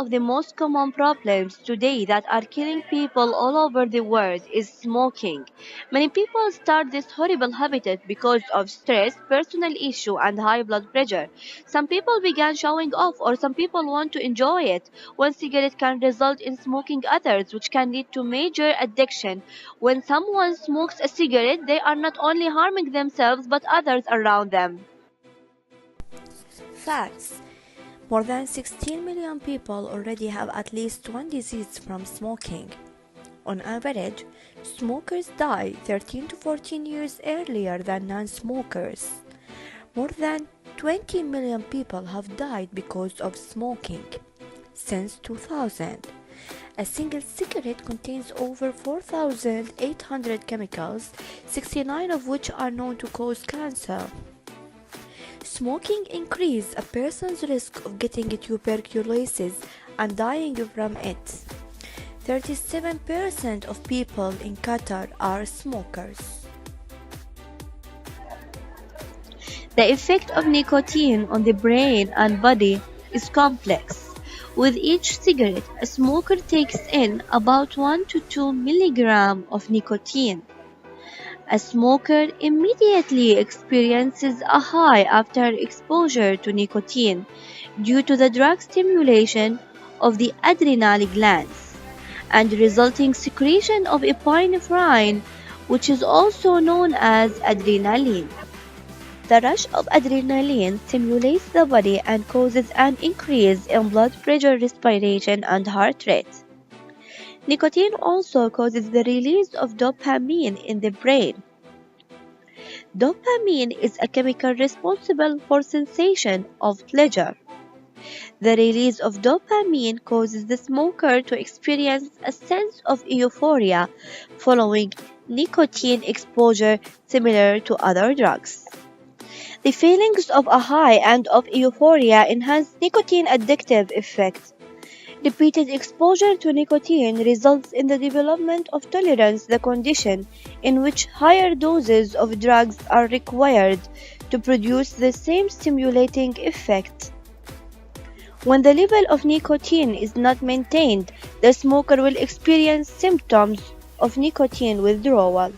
of the most common problems today that are killing people all over the world is smoking. Many people start this horrible habit because of stress, personal issue, and high blood pressure. Some people began showing off, or some people want to enjoy it. One cigarette can result in smoking others, which can lead to major addiction. When someone smokes a cigarette, they are not only harming themselves but others around them. Facts. More than 16 million people already have at least one disease from smoking. On average, smokers die 13 to 14 years earlier than non-smokers. More than 20 million people have died because of smoking since 2000. A single cigarette contains over 4,800 chemicals, 69 of which are known to cause cancer. Smoking increases a person's risk of getting tuberculosis and dying from it. 37% of people in Qatar are smokers. The effect of nicotine on the brain and body is complex. With each cigarette, a smoker takes in about 1 to 2 milligrams of nicotine. A smoker immediately experiences a high after exposure to nicotine due to the drug stimulation of the adrenal glands and resulting secretion of epinephrine, which is also known as adrenaline. The rush of adrenaline stimulates the body and causes an increase in blood pressure, respiration, and heart rate. Nicotine also causes the release of dopamine in the brain. Dopamine is a chemical responsible for sensation of pleasure. The release of dopamine causes the smoker to experience a sense of euphoria following nicotine exposure similar to other drugs. The feelings of a high and of euphoria enhance nicotine addictive effect. Repeated exposure to nicotine results in the development of tolerance, the condition in which higher doses of drugs are required to produce the same stimulating effect. When the level of nicotine is not maintained, the smoker will experience symptoms of nicotine withdrawal.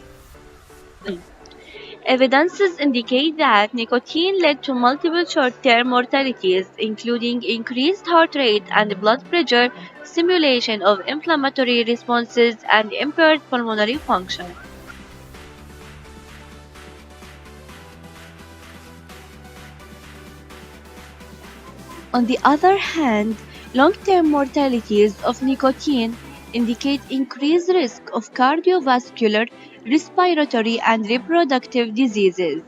Evidences indicate that nicotine led to multiple short-term mortalities, including increased heart rate and blood pressure, stimulation of inflammatory responses, and impaired pulmonary function. On the other hand, long-term mortalities of nicotine indicate increased risk of cardiovascular, respiratory, and reproductive diseases.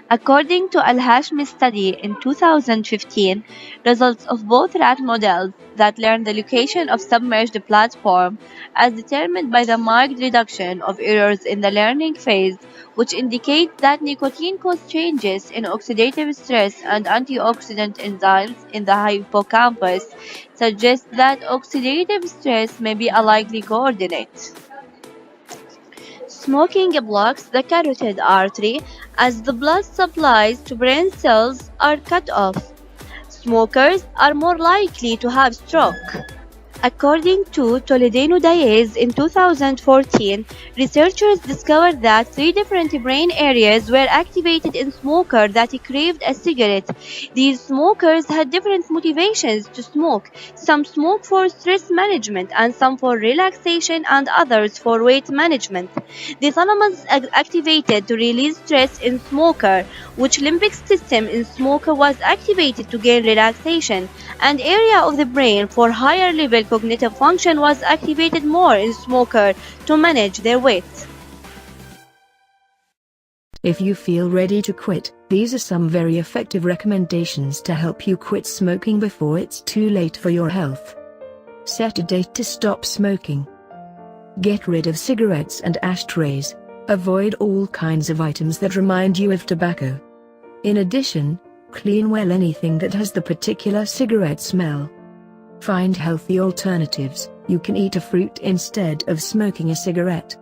According to Al-Hashmi study in 2015, results of both rat models that learned the location of submerged platform as determined by the marked reduction of errors in the learning phase, which indicate that nicotine caused changes in oxidative stress and antioxidant enzymes in the hippocampus, suggest that oxidative stress may be a likely coordinate. Smoking blocks the carotid artery as the blood supplies to brain cells are cut off. Smokers are more likely to have stroke. According to Toledano Diaz in 2014, researchers discovered that 3 different brain areas were activated in smokers that craved a cigarette. These smokers had different motivations to smoke. Some smoke for stress management and some for relaxation and others for weight management. The thalamus activated to release stress in smoker, which limbic system in smoker was activated to gain relaxation, and area of the brain for higher level cognitive function was activated more in smoker to manage their weight. If you feel ready to quit, these are some very effective recommendations to help you quit smoking before it's too late for your health. Set a date to stop smoking. Get rid of cigarettes and ashtrays. Avoid all kinds of items that remind you of tobacco. In addition, clean well anything that has the particular cigarette smell. Find healthy alternatives. You can eat a fruit instead of smoking a cigarette.